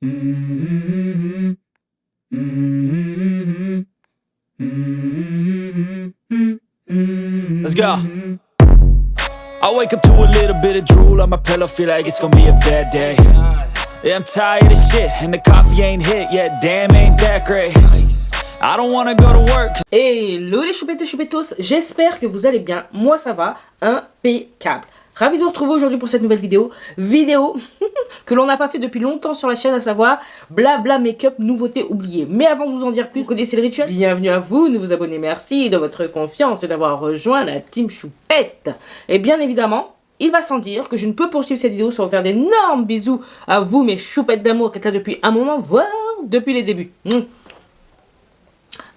Let's go. I wake up to a little bit of drool on my pillow, feel like it's gonna be a bad day. Yeah, I'm tired of shit and the coffee ain't hit yet, damn ain't that great. I don't wanna go to work. Hello les choupettes et choupetos, j'espère que vous allez bien, moi ça va, impeccable. Ravi de vous retrouver aujourd'hui pour cette nouvelle vidéo que l'on n'a pas fait depuis longtemps sur la chaîne, à savoir blabla make-up nouveauté oubliée. Mais avant de vous en dire plus, vous connaissez le rituel. Bienvenue à vous, de vous abonner, merci de votre confiance et d'avoir rejoint la team choupette. Et bien évidemment, il va sans dire que je ne peux poursuivre cette vidéo sans vous faire d'énormes bisous à vous mes choupettes d'amour qui êtes là depuis un moment, voire depuis les débuts.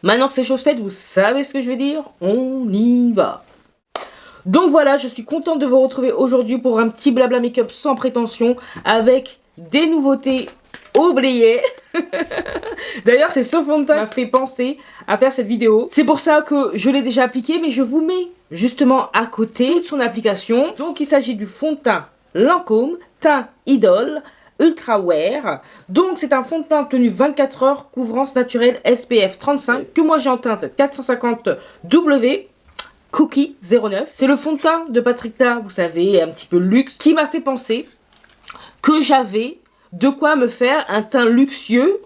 Maintenant que c'est chose faite, vous savez ce que je veux dire, on y va. Donc voilà, je suis contente de vous retrouver aujourd'hui pour un petit blabla make-up sans prétention avec des nouveautés oubliées. D'ailleurs, c'est ce fond de teint qui m'a fait penser à faire cette vidéo. C'est pour ça que je l'ai déjà appliqué, mais je vous mets justement à côté toute son application. Donc il s'agit du fond de teint Lancôme Teint Idole Ultra Wear. Donc c'est un fond de teint tenu 24 heures, couvrance naturelle SPF 35 que moi j'ai en teinte 450W. Cookie 09. C'est le fond de teint de Patrick Ta, vous savez, un petit peu luxe, qui m'a fait penser que j'avais de quoi me faire un teint luxueux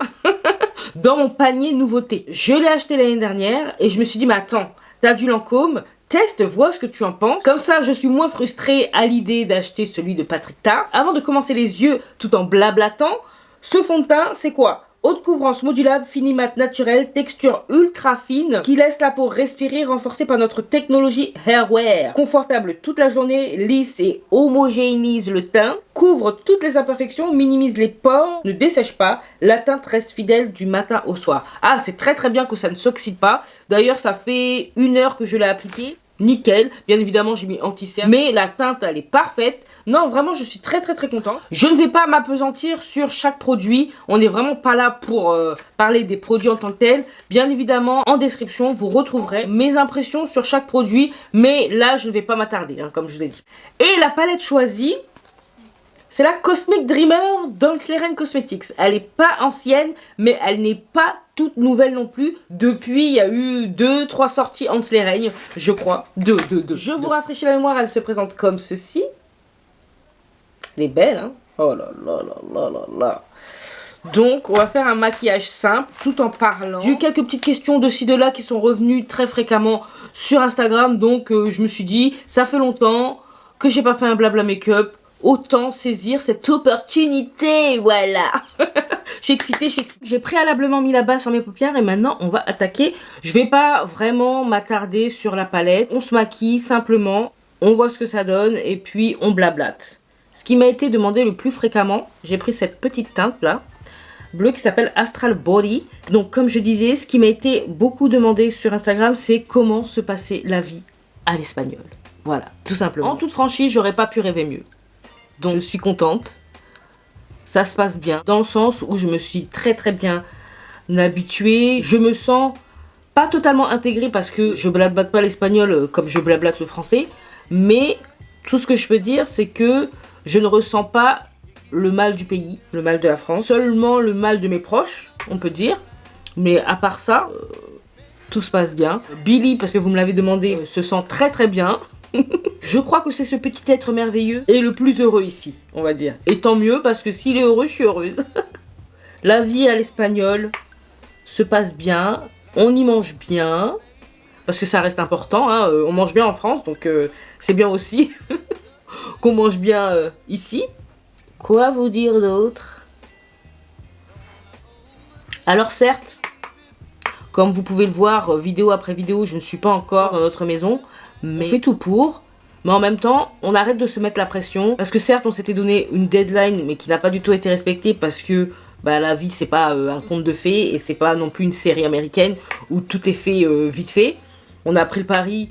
dans mon panier nouveauté. Je l'ai acheté l'année dernière et je me suis dit, mais attends, t'as du Lancôme, teste, vois ce que tu en penses. Comme ça, je suis moins frustrée à l'idée d'acheter celui de Patrick Ta. Avant de commencer les yeux tout en blablatant, ce fond de teint, c'est quoi ? Haute couvrance modulable, fini mat naturel, texture ultra fine qui laisse la peau respirer, renforcée par notre technologie Hairwear. Confortable toute la journée, lisse et homogénéise le teint, couvre toutes les imperfections, minimise les pores, ne dessèche pas, la teinte reste fidèle du matin au soir. Ah, c'est très bien que ça ne s'oxyde pas. D'ailleurs, ça fait 1 heure que je l'ai appliqué. Nickel, bien évidemment j'ai mis anti-cerne, mais la teinte elle est parfaite. Non, vraiment je suis très content. Je ne vais pas m'apesantir sur chaque produit, on n'est vraiment pas là pour parler des produits en tant que tels. Bien évidemment en description vous retrouverez mes impressions sur chaque produit, mais là je ne vais pas m'attarder comme je vous ai dit. Et la palette choisie, c'est la Cosmic Dreamer d'Hansleren Cosmetics. Elle n'est pas ancienne, mais elle n'est pas toute nouvelle non plus. Depuis, il y a eu 2-3 sorties Hansleren, je crois. Deux. Je vous rafraîchis la mémoire, elle se présente comme ceci. Elle est belle, hein. Oh là là. Donc, on va faire un maquillage simple, tout en parlant. J'ai eu quelques petites questions de ci, de là qui sont revenues très fréquemment sur Instagram. Donc, je me suis dit, ça fait longtemps que j'ai pas fait un blabla make-up. Autant saisir cette opportunité, voilà. Je suis excitée. J'ai préalablement mis la base sur mes paupières et maintenant on va attaquer. Je vais pas vraiment m'attarder sur la palette. On se maquille simplement, on voit ce que ça donne et puis on blablate. Ce qui m'a été demandé le plus fréquemment, j'ai pris cette petite teinte là, bleue qui s'appelle Astral Body. Donc comme je disais, ce qui m'a été beaucoup demandé sur Instagram, c'est comment se passer la vie à l'espagnol. Voilà, tout simplement. En toute franchise, j'aurais pas pu rêver mieux. Donc je suis contente, ça se passe bien, dans le sens où je me suis très bien habituée. Je me sens pas totalement intégrée parce que je blablate pas l'espagnol comme je blablate le français. Mais tout ce que je peux dire, c'est que je ne ressens pas le mal du pays, le mal de la France. Seulement le mal de mes proches, on peut dire. Mais à part ça, tout se passe bien. Billy, parce que vous me l'avez demandé, se sent très bien. Je crois que c'est ce petit être merveilleux et le plus heureux ici, on va dire. Et tant mieux, parce que s'il est heureux, je suis heureuse. La vie à l'espagnol se passe bien, on y mange bien, parce que ça reste important, hein. On mange bien en France, donc c'est bien aussi qu'on mange bien ici. Quoi vous dire d'autre? Alors certes, comme vous pouvez le voir, vidéo après vidéo, je ne suis pas encore dans notre maison, mais on fait tout pour. Mais en même temps, on arrête de se mettre la pression. Parce que certes, on s'était donné une deadline, mais qui n'a pas du tout été respectée. Parce que la vie, c'est pas un conte de fées. Et c'est pas non plus une série américaine où tout est fait vite fait. On a pris le pari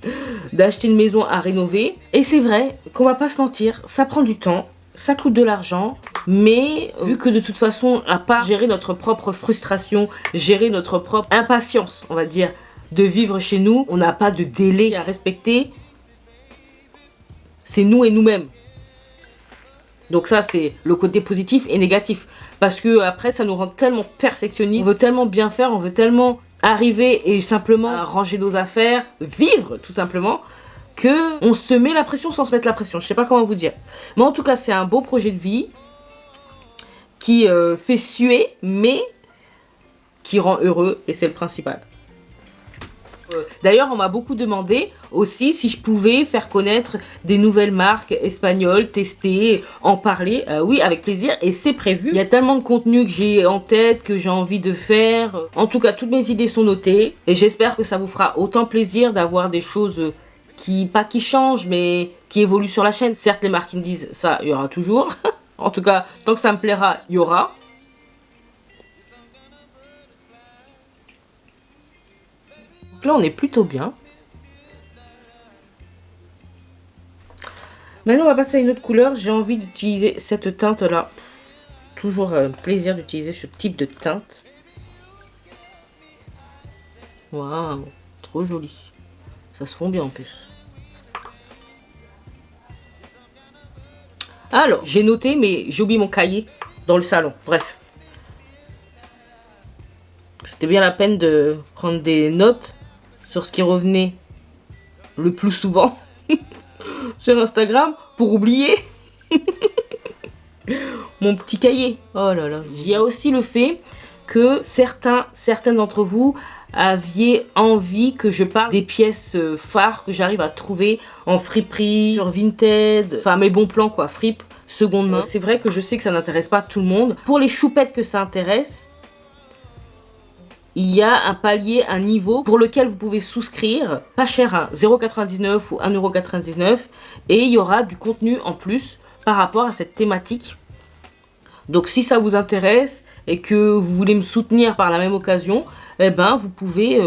d'acheter une maison à rénover. Et c'est vrai qu'on va pas se mentir, ça prend du temps. Ça coûte de l'argent. Mais vu que de toute façon, à part gérer notre propre frustration, gérer notre propre impatience, on va dire, de vivre chez nous, on n'a pas de délai à respecter. C'est nous et nous-mêmes. Donc ça, c'est le côté positif et négatif. Parce que après, ça nous rend tellement perfectionnistes. On veut tellement bien faire, on veut tellement arriver et simplement ranger nos affaires, vivre tout simplement, que on se met la pression sans se mettre la pression. Je sais pas comment vous dire. Mais en tout cas, c'est un beau projet de vie qui fait suer, mais qui rend heureux, et c'est le principal. D'ailleurs, on m'a beaucoup demandé aussi si je pouvais faire connaître des nouvelles marques espagnoles, tester, en parler. Oui, avec plaisir, et c'est prévu. Il y a tellement de contenu que j'ai en tête, que j'ai envie de faire. En tout cas, toutes mes idées sont notées, et j'espère que ça vous fera autant plaisir d'avoir des choses pas qui changent, mais qui évoluent sur la chaîne. Certes, les marques qui me disent ça, il y aura toujours. En tout cas, tant que ça me plaira, il y aura. Donc là, on est plutôt bien. Maintenant, on va passer à une autre couleur. J'ai envie d'utiliser cette teinte-là. Toujours un plaisir d'utiliser ce type de teinte. Waouh, trop joli. Ça se fond bien en plus. Alors, j'ai noté, mais j'ai oublié mon cahier dans le salon. Bref. C'était bien la peine de prendre des notes sur ce qui revenait le plus souvent sur Instagram pour oublier mon petit cahier. Oh là là. Il y a aussi le fait que certains d'entre vous aviez envie que je parle des pièces phares que j'arrive à trouver en friperie, sur Vinted, enfin mes bons plans quoi, fripe, seconde main. C'est vrai que je sais que ça n'intéresse pas tout le monde. Pour les choupettes que ça intéresse, il y a un palier, un niveau pour lequel vous pouvez souscrire, pas cher, hein, 0,99 ou 1,99 €, et il y aura du contenu en plus par rapport à cette thématique. Donc si ça vous intéresse et que vous voulez me soutenir par la même occasion, eh ben vous pouvez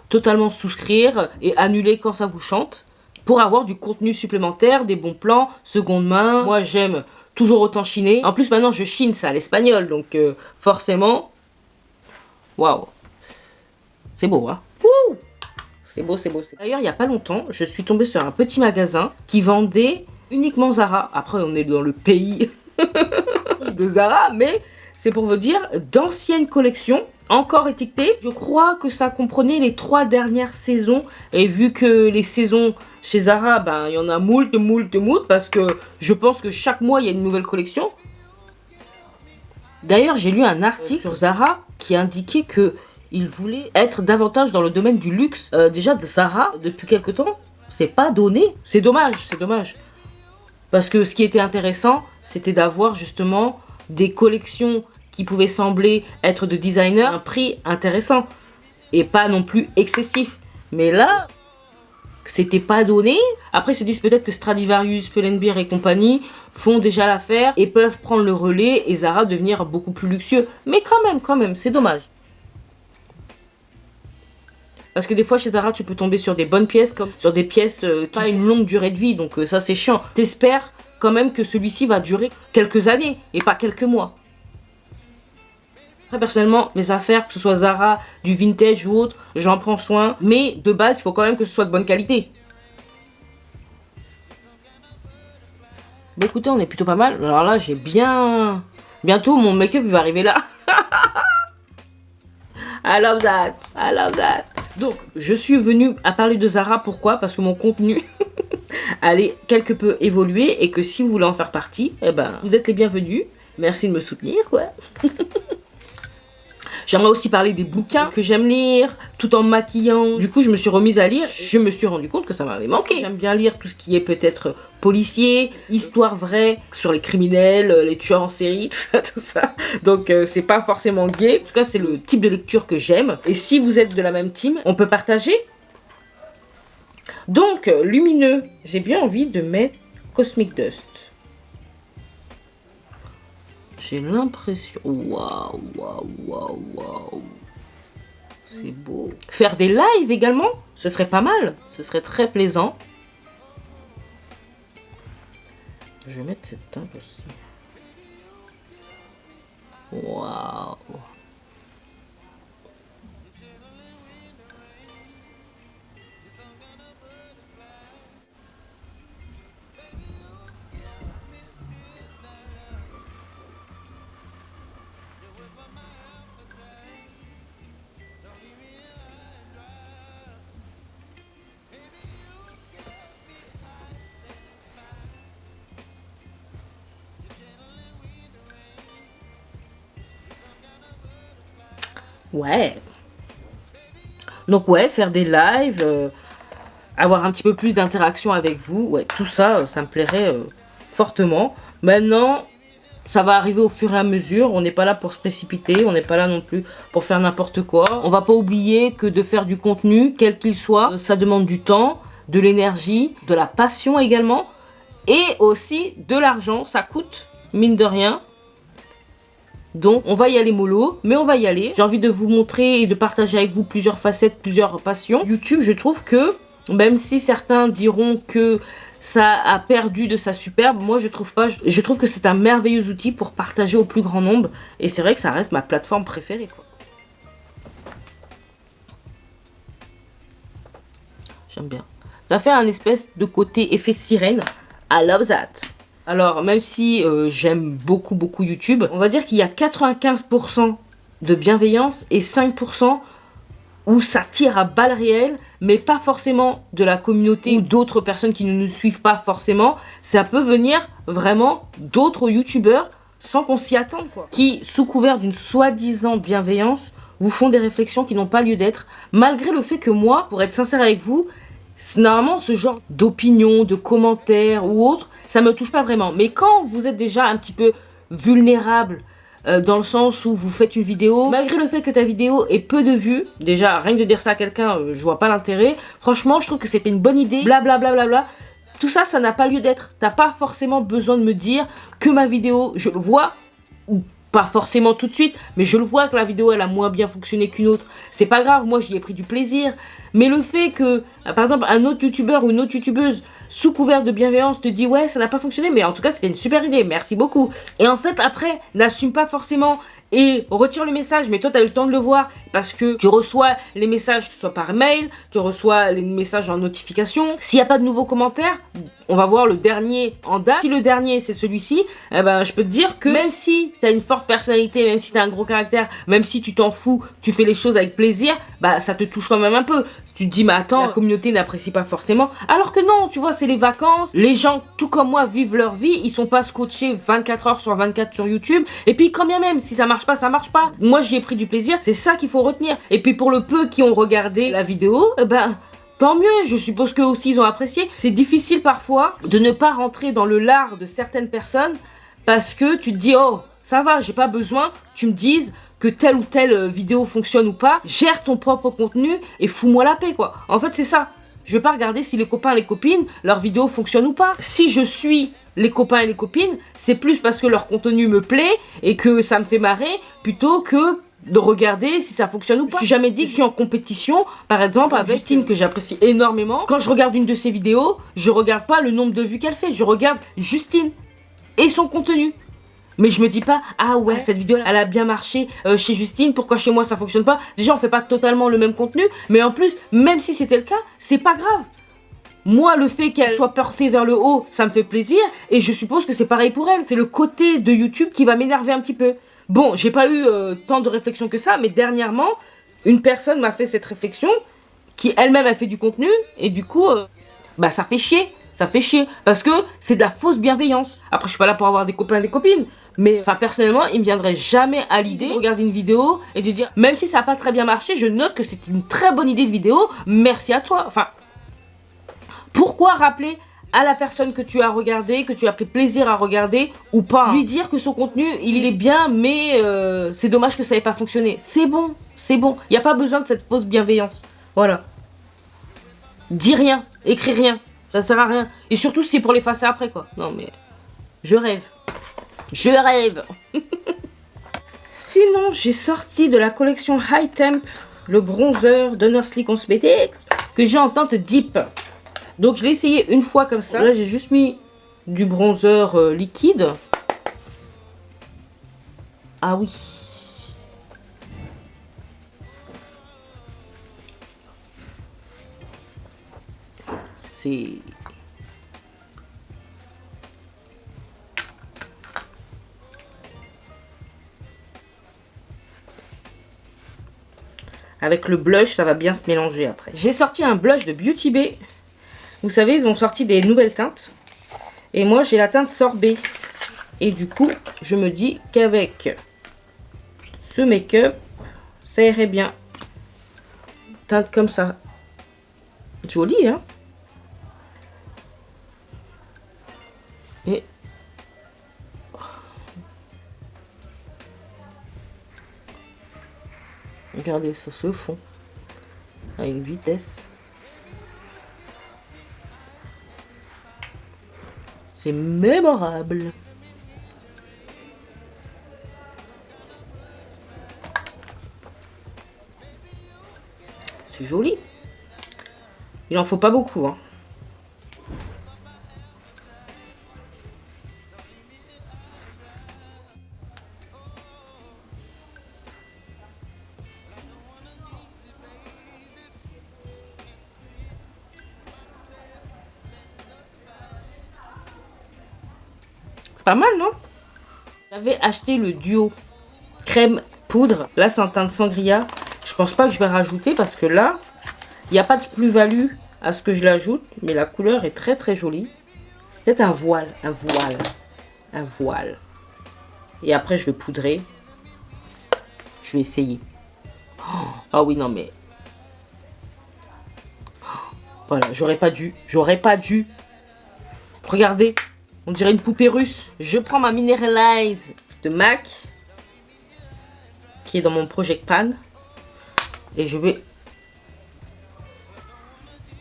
totalement souscrire et annuler quand ça vous chante pour avoir du contenu supplémentaire, des bons plans, seconde main. Moi j'aime toujours autant chiner. En plus maintenant je chine ça à l'espagnol, donc forcément, waouh, c'est beau hein. Ouh, c'est beau, c'est beau. D'ailleurs il n'y a pas longtemps, je suis tombée sur un petit magasin qui vendait uniquement Zara. Après on est dans le pays de Zara, mais c'est pour vous dire d'anciennes collections encore étiquetées. Je crois que ça comprenait les 3 dernières saisons, et vu que les saisons chez Zara, ben il y en a moult, parce que je pense que chaque mois il y a une nouvelle collection. D'ailleurs j'ai lu un article sur Zara qui indiquait que il voulait être davantage dans le domaine du luxe. Déjà Zara depuis quelque temps c'est pas donné, c'est dommage, c'est dommage. Parce que ce qui était intéressant, c'était d'avoir justement des collections qui pouvaient sembler être de designers, un prix intéressant et pas non plus excessif. Mais là, c'était pas donné. Après, ils se disent peut-être que Stradivarius, Pull&Bear et compagnie font déjà l'affaire et peuvent prendre le relais et Zara devenir beaucoup plus luxueux. Mais quand même, c'est dommage. Parce que des fois chez Zara tu peux tomber sur des bonnes pièces, comme sur des pièces pas une longue durée de vie, donc ça c'est chiant. T'espères quand même que celui-ci va durer quelques années et pas quelques mois. Après personnellement mes affaires, que ce soit Zara, du vintage ou autre, j'en prends soin, mais de base il faut quand même que ce soit de bonne qualité. Bon écoutez, on est plutôt pas mal. Alors là j'ai bien... Bientôt mon make-up il va arriver là. I love that, I love that. Donc, je suis venue à parler de Zara, pourquoi? Parce que mon contenu allait quelque peu évoluer et que si vous voulez en faire partie, eh ben, vous êtes les bienvenus. Merci de me soutenir, quoi. J'aimerais aussi parler des bouquins que j'aime lire, tout en maquillant. Du coup, je me suis remise à lire. Je me suis rendu compte que ça m'avait manqué. J'aime bien lire tout ce qui est peut-être policier, histoire vraie, sur les criminels, les tueurs en série, tout ça. Donc, c'est pas forcément gay. En tout cas, c'est le type de lecture que j'aime. Et si vous êtes de la même team, on peut partager. Donc, lumineux. J'ai bien envie de mettre Cosmic Dust. J'ai l'impression... Waouh, waouh, waouh, waouh. C'est beau. Faire des lives également, ce serait pas mal. Ce serait très plaisant. Je vais mettre cette teinte aussi. Waouh. Ouais. Donc ouais, faire des lives, avoir un petit peu plus d'interaction avec vous, ouais, tout ça, ça me plairait fortement. Maintenant, ça va arriver au fur et à mesure, on n'est pas là pour se précipiter, on n'est pas là non plus pour faire n'importe quoi. On va pas oublier que de faire du contenu, quel qu'il soit, ça demande du temps, de l'énergie, de la passion également, et aussi de l'argent, ça coûte, mine de rien. Donc on va y aller mollo, mais on va y aller. J'ai envie de vous montrer et de partager avec vous plusieurs facettes, plusieurs passions. YouTube, je trouve que, même si certains diront que ça a perdu de sa superbe, moi je trouve pas. Je trouve que c'est un merveilleux outil pour partager au plus grand nombre. Et c'est vrai que ça reste ma plateforme préférée, quoi. J'aime bien. Ça fait un espèce de côté effet sirène. I love that. Alors, même si j'aime beaucoup YouTube, on va dire qu'il y a 95% de bienveillance et 5% où ça tire à balles réelles, mais pas forcément de la communauté ou d'autres personnes qui ne nous suivent pas forcément. Ça peut venir vraiment d'autres youtubeurs sans qu'on s'y attende, quoi. Qui, sous couvert d'une soi-disant bienveillance, vous font des réflexions qui n'ont pas lieu d'être, malgré le fait que moi, pour être sincère avec vous, normalement, ce genre d'opinion, de commentaires ou autre, ça me touche pas vraiment. Mais quand vous êtes déjà un petit peu vulnérable, dans le sens où vous faites une vidéo, malgré le fait que ta vidéo ait peu de vues, déjà, rien que de dire ça à quelqu'un, je vois pas l'intérêt. Franchement, je trouve que c'était une bonne idée, blablabla. Tout ça, ça n'a pas lieu d'être. T'as pas forcément besoin de me dire que ma vidéo, je le vois, ou pas forcément tout de suite, mais je le vois que la vidéo, elle a moins bien fonctionné qu'une autre. C'est pas grave, moi, j'y ai pris du plaisir. Mais le fait que, par exemple, un autre youtubeur ou une autre youtubeuse, sous couvert de bienveillance, te dit ouais, ça n'a pas fonctionné, mais en tout cas, c'était une super idée, merci beaucoup. Et en fait, après, n'assume pas forcément et retire le message, mais toi, tu as eu le temps de le voir parce que tu reçois les messages, que ce soit par mail, tu reçois les messages en notification. S'il n'y a pas de nouveaux commentaires, on va voir le dernier en date. Si le dernier, c'est celui-ci, eh ben, je peux te dire que même si tu as une forte personnalité, même si tu as un gros caractère, même si tu t'en fous, tu fais les choses avec plaisir, bah, ça te touche quand même un peu. Tu te dis, mais attends, la communauté n'apprécie pas forcément. Alors que non, tu vois, c'est les vacances. Les gens, tout comme moi, vivent leur vie. Ils sont pas scotchés 24 heures sur 24 sur YouTube. Et puis, quand bien même, si ça marche pas, ça marche pas. Moi, j'y ai pris du plaisir. C'est ça qu'il faut retenir. Et puis, pour le peu qui ont regardé la vidéo, eh ben, tant mieux. Je suppose qu'eux aussi, ils ont apprécié. C'est difficile parfois de ne pas rentrer dans le lard de certaines personnes parce que tu te dis, oh, ça va, j'ai pas besoin. Tu me dises que telle ou telle vidéo fonctionne ou pas, gère ton propre contenu et fous-moi la paix, quoi. En fait, c'est ça. Je vais pas regarder si les copains et les copines, leur vidéo fonctionne ou pas. Si je suis les copains et les copines, c'est plus parce que leur contenu me plaît et que ça me fait marrer, plutôt que de regarder si ça fonctionne ou pas. Je me suis jamais dit que je suis en compétition, par exemple, avec Justine, que j'apprécie énormément. Quand je regarde une de ses vidéos, je regarde pas le nombre de vues qu'elle fait, je regarde Justine et son contenu. Mais je me dis pas, ah ouais, cette vidéo elle a bien marché chez Justine, pourquoi chez moi ça fonctionne pas? Déjà on fait pas totalement le même contenu, mais en plus, même si c'était le cas, c'est pas grave. Moi, le fait qu'elle soit portée vers le haut, ça me fait plaisir, et je suppose que c'est pareil pour elle. C'est le côté de YouTube qui va m'énerver un petit peu. Bon, j'ai pas eu tant de réflexion que ça, mais dernièrement, une personne m'a fait cette réflexion, qui elle-même a fait du contenu, et du coup, bah ça fait chier. Ça fait chier, parce que c'est de la fausse bienveillance. Après, je suis pas là pour avoir des copains et des copines, mais enfin personnellement, il me viendrait jamais à l'idée de regarder une vidéo et de dire, même si ça n'a pas très bien marché, je note que c'est une très bonne idée de vidéo, merci à toi. Enfin, pourquoi rappeler à la personne que tu as regardé, que tu as pris plaisir à regarder ou pas, lui dire que son contenu, il est bien, mais c'est dommage que ça n'ait pas fonctionné. C'est bon, c'est bon. Il n'y a pas besoin de cette fausse bienveillance. Voilà. Dis rien, écris rien. Ça sert à rien. Et surtout, c'est pour l'effacer après, quoi. Non, mais je rêve. Je rêve. Sinon, j'ai sorti de la collection High Temp le bronzer d'Honestly Cosmetics que j'ai en teinte deep. Donc, je l'ai essayé une fois comme ça. Là, j'ai juste mis du bronzer liquide. Ah oui. C'est... Avec le blush, ça va bien se mélanger après. J'ai sorti un blush de Beauty Bay. Vous savez, ils ont sorti des nouvelles teintes. Et moi, j'ai la teinte sorbet. Et du coup, je me dis qu'avec ce make-up, ça irait bien. Teinte comme ça. Joli, hein? Et... regardez, ça se fond. À une vitesse. C'est mémorable. C'est joli. Il en faut pas beaucoup, hein. C'est pas mal, non? J'avais acheté le duo crème poudre. Là, c'est en teinte sangria. Je pense pas que je vais rajouter parce que là, il n'y a pas de plus-value à ce que je l'ajoute. Mais la couleur est très très jolie. Peut-être un voile. Et après, je vais poudrer. Je vais essayer. Oh, ah oui, non, mais... voilà, j'aurais pas dû. Regardez, on dirait une poupée russe. Je prends ma Mineralize de MAC, qui est dans mon Project Pan. Et je vais...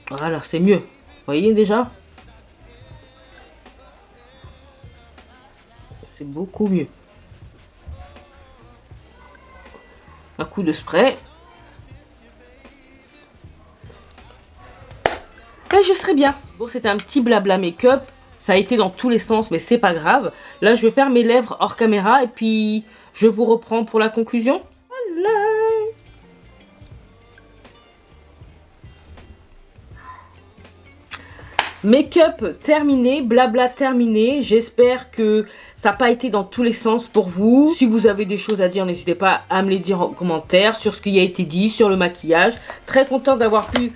voilà, c'est mieux. Vous voyez déjà? C'est beaucoup mieux. Un coup de spray. Et je serai bien. Bon, c'était un petit blabla make-up. Ça a été dans tous les sens, mais c'est pas grave. Là, je vais faire mes lèvres hors caméra et puis je vous reprends pour la conclusion. Voilà. Make-up terminé, blabla terminé. J'espère que ça n'a pas été dans tous les sens pour vous. Si vous avez des choses à dire, n'hésitez pas à me les dire en commentaire sur ce qui a été dit, sur le maquillage. Très content d'avoir pu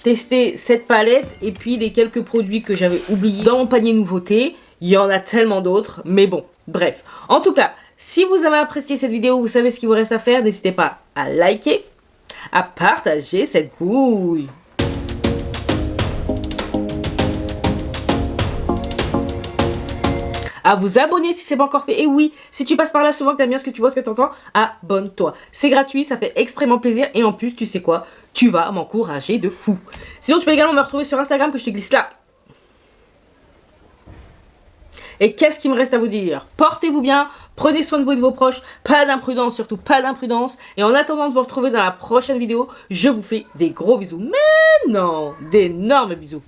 tester cette palette et puis les quelques produits que j'avais oubliés dans mon panier nouveauté. Il y en a tellement d'autres, mais bon, bref. En tout cas, si vous avez apprécié cette vidéo, vous savez ce qu'il vous reste à faire. N'hésitez pas à liker, à partager cette couille. À vous abonner si c'est pas encore fait. Et oui, si tu passes par là souvent, que t'aimes bien ce que tu vois, ce que tu entends, abonne-toi. C'est gratuit, ça fait extrêmement plaisir. Et en plus, tu sais quoi? Tu vas m'encourager de fou. Sinon, tu peux également me retrouver sur Instagram que je te glisse là. Et qu'est-ce qu'il me reste à vous dire? Portez-vous bien, prenez soin de vous et de vos proches. Pas d'imprudence, surtout pas d'imprudence. Et en attendant de vous retrouver dans la prochaine vidéo, je vous fais des gros bisous. Mais non, d'énormes bisous.